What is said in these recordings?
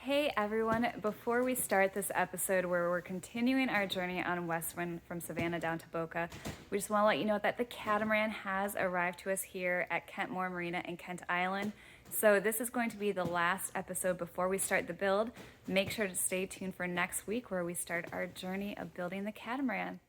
Hey everyone, before we start this episode where we're continuing our journey on west wind from Savannah down to Boca, we just want to let you know that the Catamaran has arrived to us here at Kentmore Marina in Kent Island. So this is going to be the last episode before we start the build. Make sure to stay tuned for next week where we start our journey of building the Catamaran.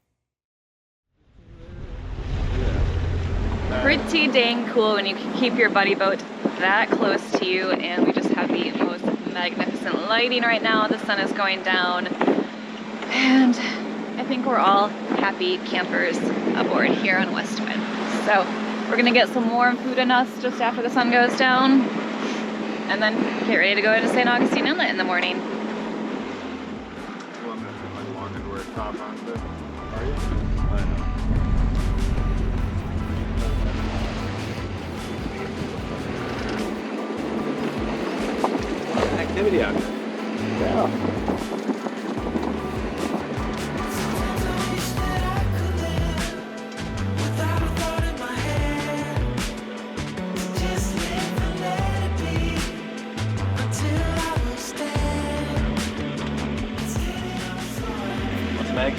Pretty dang cool when you can keep your buddy boat that close to you, and we just have the most magnificent lighting right now. The sun is going down, and I think we're all happy campers aboard here on West Wind. So we're gonna get some warm food in us just after the sun goes down, and then get ready to go into St. Augustine Inlet in the morning. Well, I'm gonna put my long underwear top on this. Are you? I know. Activity out there. Yeah. What's Meg?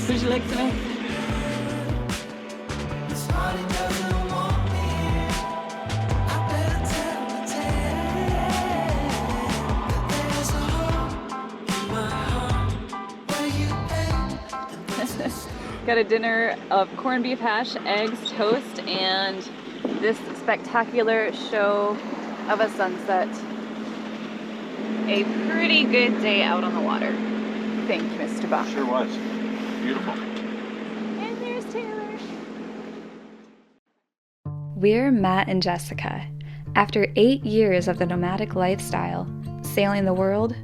Would you like some eggs? Got a dinner of corned beef hash, eggs, toast, and this spectacular show of a sunset. A pretty good day out on the water. Thank you, Mr. Boca. Sure was. Beautiful. And there's Taylor. We're Matt and Jessica. After 8 years of the nomadic lifestyle, sailing the world,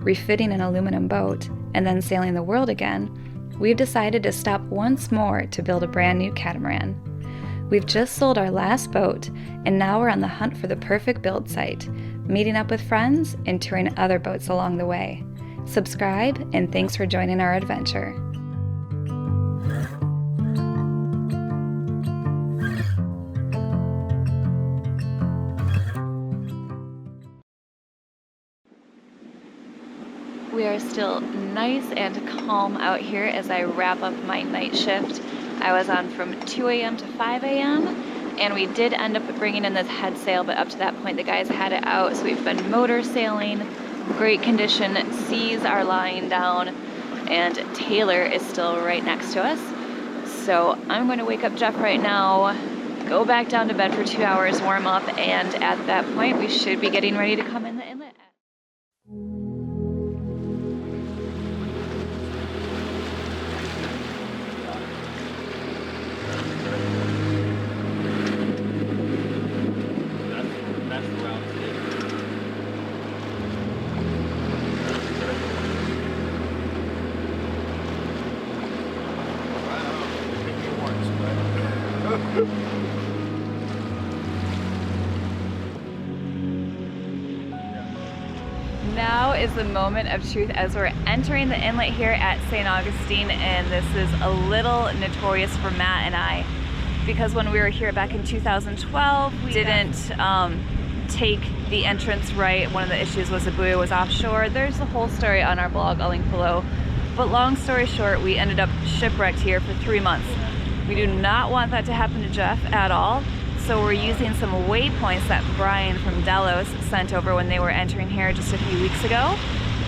refitting an aluminum boat, and then sailing the world again, we've decided to stop once more to build a brand new catamaran. We've just sold our last boat, and now we're on the hunt for the perfect build site, meeting up with friends and touring other boats along the way. Subscribe, and thanks for joining our adventure. We are still nice and calm out here as I wrap up my night shift. I was on from 2 a.m. to 5 a.m. and we did end up bringing in this head sail, but up to that point the guys had it out, so we've been motor sailing. Great condition, seas are lying down, and Taylor is still right next to us. So I'm going to wake up Jeff right now, go back down to bed for 2 hours, warm up, and at that point we should be getting ready to come in the inlet. Now is the moment of truth as we're entering the inlet here at St. Augustine, and this is a little notorious for Matt and I, because when we were here back in 2012 we didn't take the entrance right. One of the issues was the buoy was offshore. There's the whole story on our blog, I'll link below, but long story short, we ended up shipwrecked here for 3 months. We do not want that to happen to Jeff at all. So we're using some waypoints that Brian from Delos sent over when they were entering here just a few weeks ago.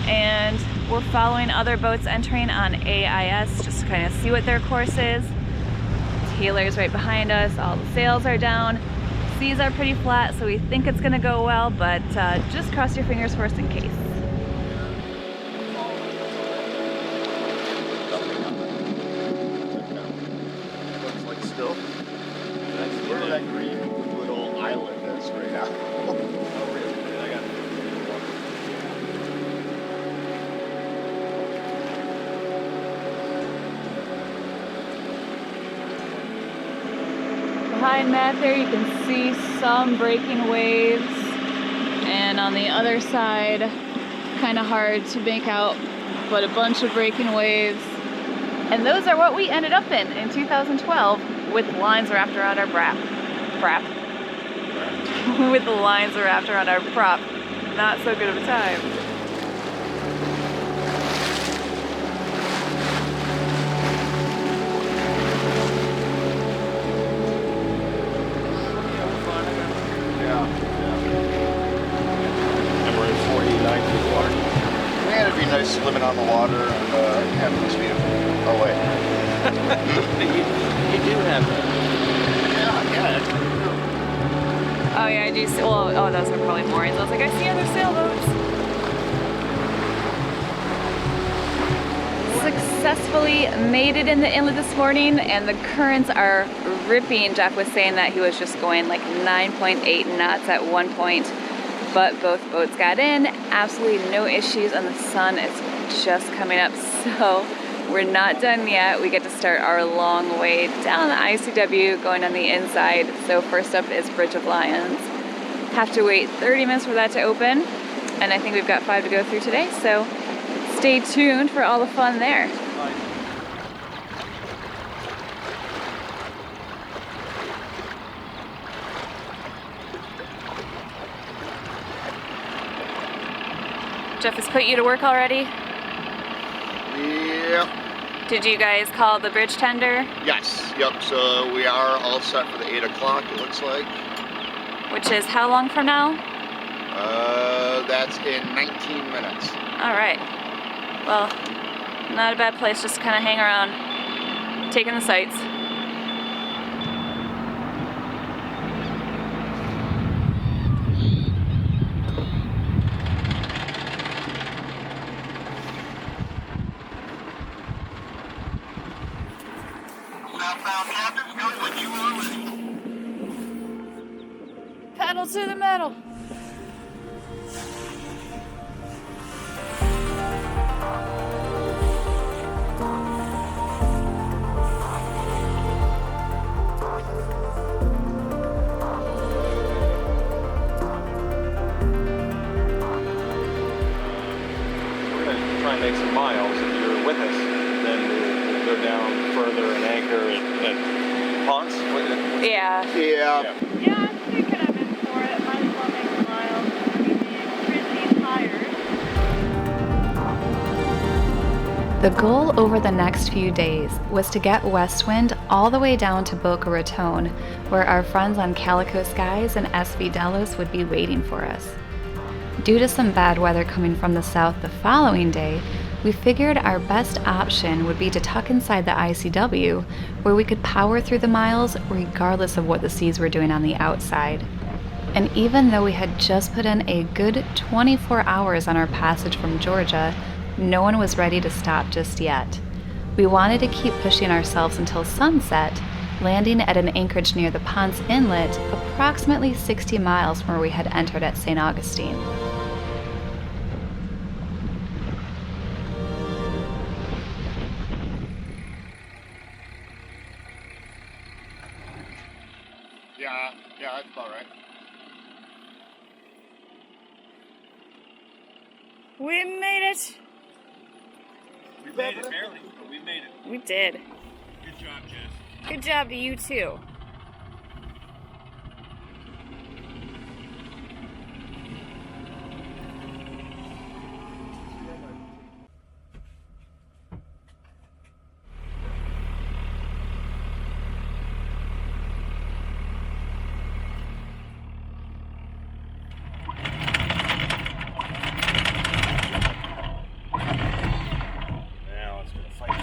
And we're following other boats entering on AIS just to kind of see what their course is. Taylor's right behind us, all the sails are down. Seas are pretty flat, so we think it's gonna go well, but just cross your fingers first in case. Looks like still. That's where that green little island is right now. Oh, really? I got it. Behind Matt there you can see some breaking waves, and on the other side kind of hard to make out, but a bunch of breaking waves. And those are what we ended up in 2012 with lines wrapped around our with the lines wrapped around our prop. not so good of a time. And we're at 49 feet of water. Man, it'd be nice living on the water and having this view. Oh, wait. you do have that. Yeah. Oh yeah, I do see, well, oh, those are probably moorings. I was like, I see other sailboats. Successfully made it in the inlet this morning, and the currents are ripping. Jeff was saying that he was just going like 9.8 knots at one point, but both boats got in. Absolutely no issues, and the sun is just coming up, so we're not done yet. We get to start our long way down the ICW going on the inside. So first up is Bridge of Lions. Have to wait 30 minutes for that to open, and I think we've got 5 to go through today, so stay tuned for all the fun there. Jeff has put you to work already? Yep. Did you guys call the bridge tender? Yes. Yep. So we are all set for the 8 o'clock, it looks like. Which is how long from now? That's in 19 minutes. All right. Well, not a bad place just to kind of hang around, taking the sights. Pedal to the metal. We're going to try and make some miles. If you're with us, then we'll go down further and anchor at Ponce. Yeah. Yeah. Yeah, I'm thinking I'm in for it. Might as well make a mile. Pretty tired. The goal over the next few days was to get west wind all the way down to Boca Raton, where our friends on Calico Skies and SV Delos would be waiting for us. Due to some bad weather coming from the south the following day, we figured our best option would be to tuck inside the ICW, where we could power through the miles regardless of what the seas were doing on the outside. And even though we had just put in a good 24 hours on our passage from Georgia, no one was ready to stop just yet. We wanted to keep pushing ourselves until sunset, landing at an anchorage near the Ponce Inlet, approximately 60 miles from where we had entered at St. Augustine. Yeah, that's about right. We made it! We made it, barely, but we made it. We did. Good job, Jess. Good job to you too. Now it's gonna fight.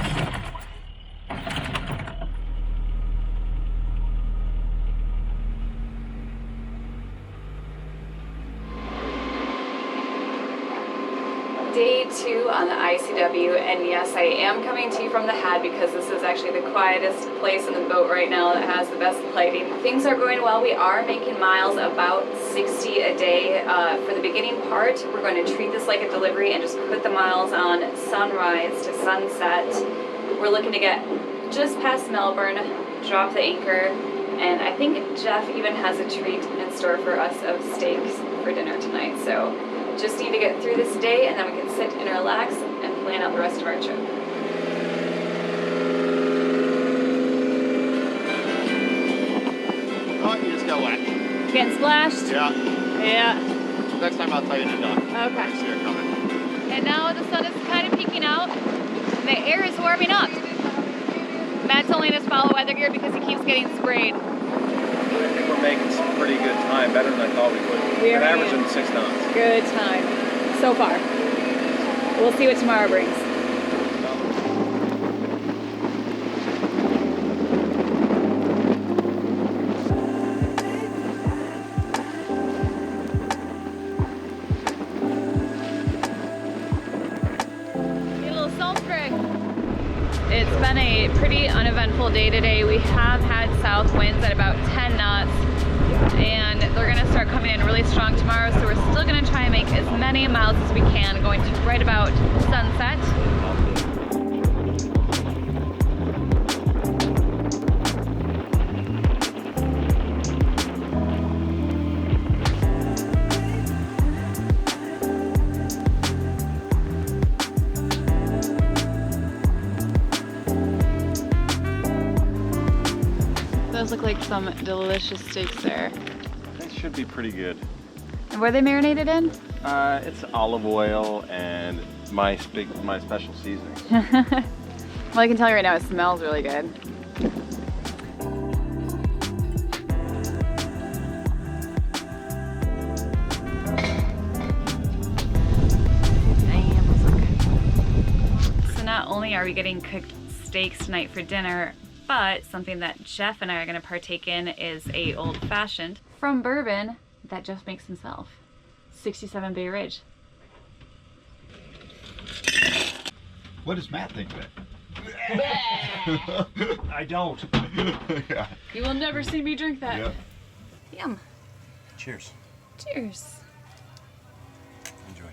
Day 2 on the ICW, and yes, I am coming to you from the head because this is actually the quietest place in the boat right now that has the best lighting. Things are going well. We are making miles, about 60 a day. For the beginning part, we're going to treat this like a delivery and just put the miles on sunrise to sunset. We're looking to get just past Melbourne, drop the anchor, and I think Jeff even has a treat in store for us of steaks for dinner tonight. So just need to get through this day, and then we can sit and relax and plan out the rest of our trip. Oh, you just got wet. Getting splashed? Yeah. Yeah. Next time I'll tell you to duck. Okay. I see her coming. And now the sun is kind of peeking out, and the air is warming up. Matt's only in his follow weather gear because he keeps getting sprayed. I think we're making some pretty good time, better than I thought we would. We're We're averaging 6 knots. Good time so far. We'll see what tomorrow brings. It's been a pretty uneventful day today. We have had south winds at about 10 knots, and they're gonna start coming in really strong tomorrow, so we're still gonna try and make as many miles as we can, going to right about sunset. Those look like some delicious steaks there. That should be pretty good. And what are they marinated in? It's olive oil and my special seasonings. Well, I can tell you right now, it smells really good. Damn, those look good. So not only are we getting cooked steaks tonight for dinner, but something that Jeff and I are going to partake in is a old fashioned from bourbon that Jeff makes himself. 67 Bay Ridge. What does Matt think of it? I don't. Yeah. You will never see me drink that. Yep. Yum. Cheers. Cheers. Enjoy.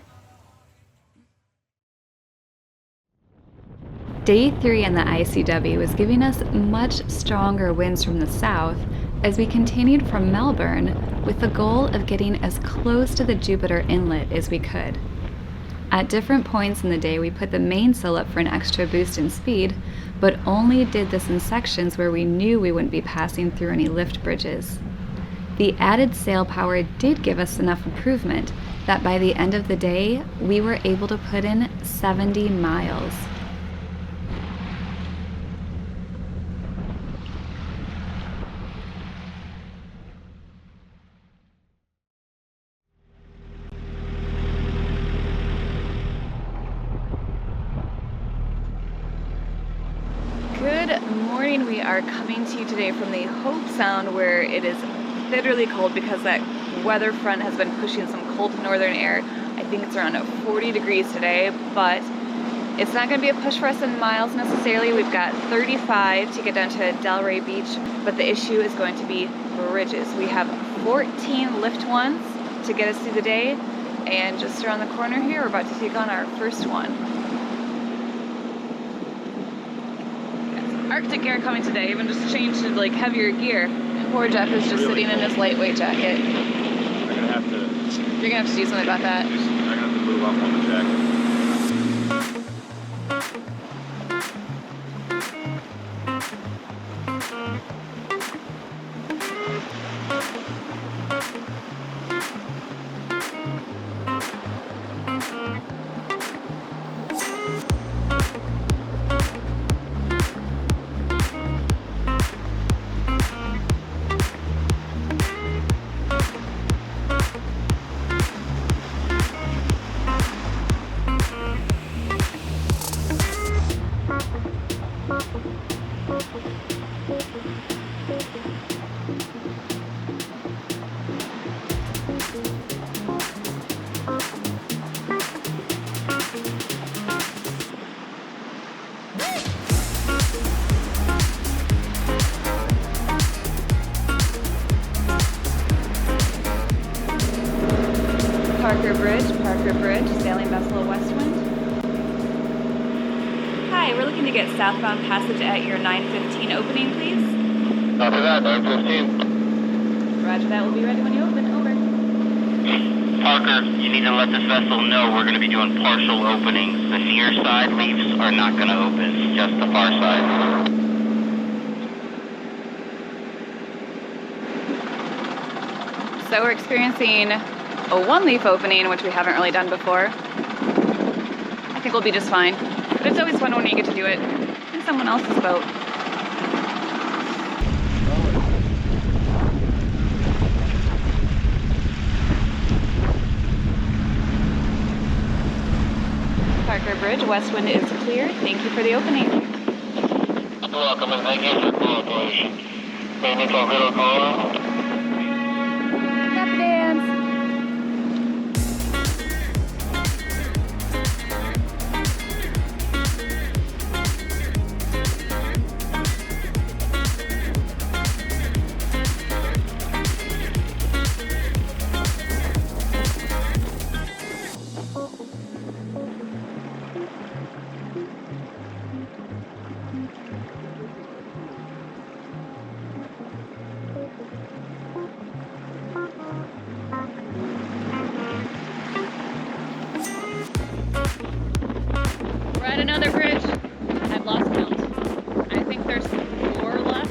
Day 3 in the ICW was giving us much stronger winds from the south as we continued from Melbourne with the goal of getting as close to the Jupiter Inlet as we could. At different points in the day, we put the mainsail up for an extra boost in speed, but only did this in sections where we knew we wouldn't be passing through any lift bridges. The added sail power did give us enough improvement that by the end of the day, we were able to put in 70 miles. Good morning. We are coming to you today from the Hope Sound, where it is bitterly cold because that weather front has been pushing some cold northern air. I think it's around 40 degrees today, but it's not going to be a push for us in miles necessarily. We've got 35 to get down to Delray Beach, but the issue is going to be bridges. We have 14 lift ones to get us through the day, and just around the corner here, we're about to take on our first one. Arctic air coming today, even just changed to like heavier gear. Poor Jeff is just Really sitting in his lightweight jacket. I'm gonna have to. You're gonna have to do something about that. I'm gonna have to move up on the jacket. Parker Bridge, sailing vessel Westwind. Hi, we're looking to get southbound passage at your 9:15 opening, please. After that, 9:15. Roger that, we'll be ready when you open. Over. Parker, you need to let this vessel know we're going to be doing partial openings. The near side leaves are not going to open, just the far side. So we're experiencing a one-leaf opening, which we haven't really done before. I think we'll be just fine. But it's always fun when you get to do it in someone else's boat. Parker Bridge, west wind is clear. Thank you for the opening. You're welcome, and thank you for cooperation. Any talking or call? Happy dance. We're at another bridge. I've lost count. I think there's 4 left.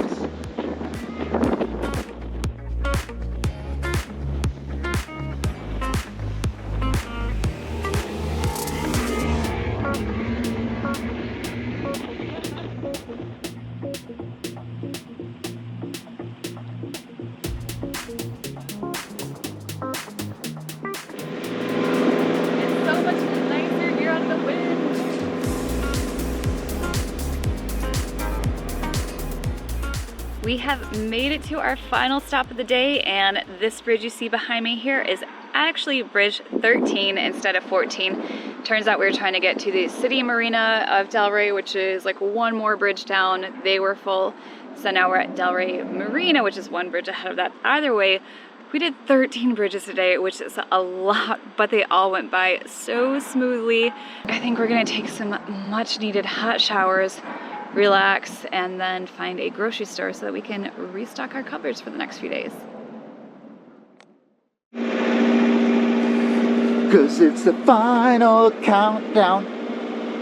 It's so much nicer here on the wind. We have made it to our final stop of the day, and this bridge you see behind me here is actually bridge 13 instead of 14. Turns out we were trying to get to the city marina of Delray, which is like one more bridge down. They were full, so now we're at Delray Marina, which is one bridge ahead of that. Either way, we did 13 bridges today, which is a lot, but they all went by so smoothly. I think we're gonna take some much needed hot showers, relax, and then find a grocery store so that we can restock our cupboards for the next few days. Cause it's the final countdown.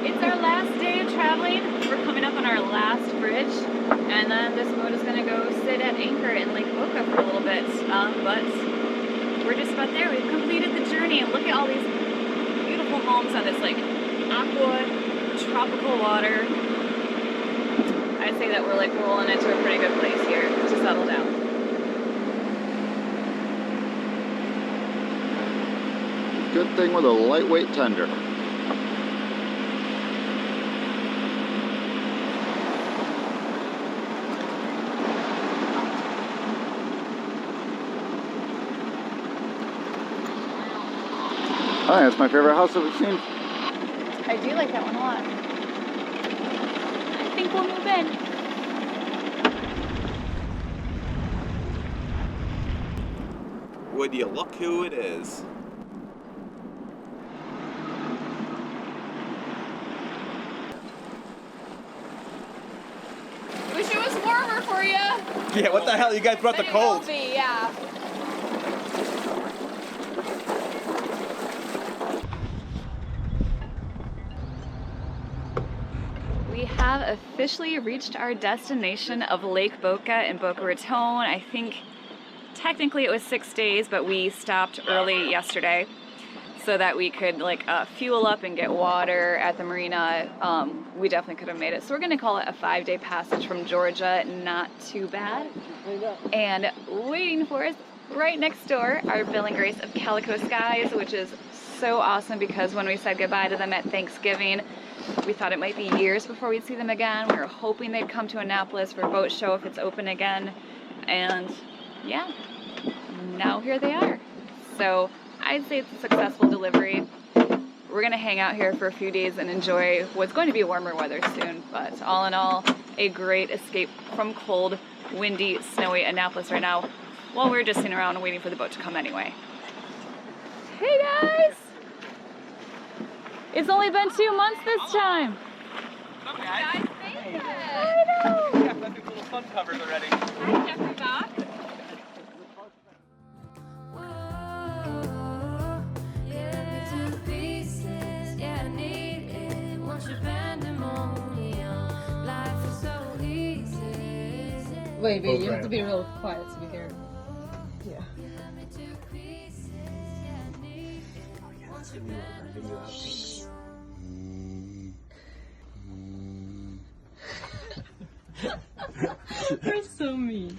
It's our last day of traveling. We're coming up on our last bridge, and then this boat is gonna go sit at anchor in Lake Boca for a little bit. But we're just about there. We've completed the journey, and look at all these beautiful homes on this like aqua tropical water. I'd say that we're like rolling into a pretty good place here to settle down. Good thing with a lightweight tender. I think that's my favorite house that we've seen. I do like that one a lot. I think we'll move in. Would you look who it is? Wish it was warmer for you. Yeah, what the hell? You guys brought the cold. Yeah. We have officially reached our destination of Lake Boca in Boca Raton. I think technically it was 6 days, but we stopped early yesterday so that we could like fuel up and get water at the marina. We definitely could have made it. So we're gonna call it a 5-day passage from Georgia. Not too bad. And waiting for us right next door, our Bill and Grace of Calico Skies, which is so awesome because when we said goodbye to them at Thanksgiving, we thought it might be years before we'd see them again. We were hoping they'd come to Annapolis for a boat show if it's open again. And yeah, now here they are. So I'd say it's a successful delivery. We're gonna hang out here for a few days and enjoy what's going to be warmer weather soon. But all in all, a great escape from cold, windy, snowy Annapolis right now, while we're just sitting around waiting for the boat to come anyway. Hey guys! It's only been 2 months this time. Guys, I know. yeah, let's do little fun covers already. Hi, Jeffrey Bach. Wait, you have to be real quiet to be here. Yeah. you on my video outtakes. You're so mean.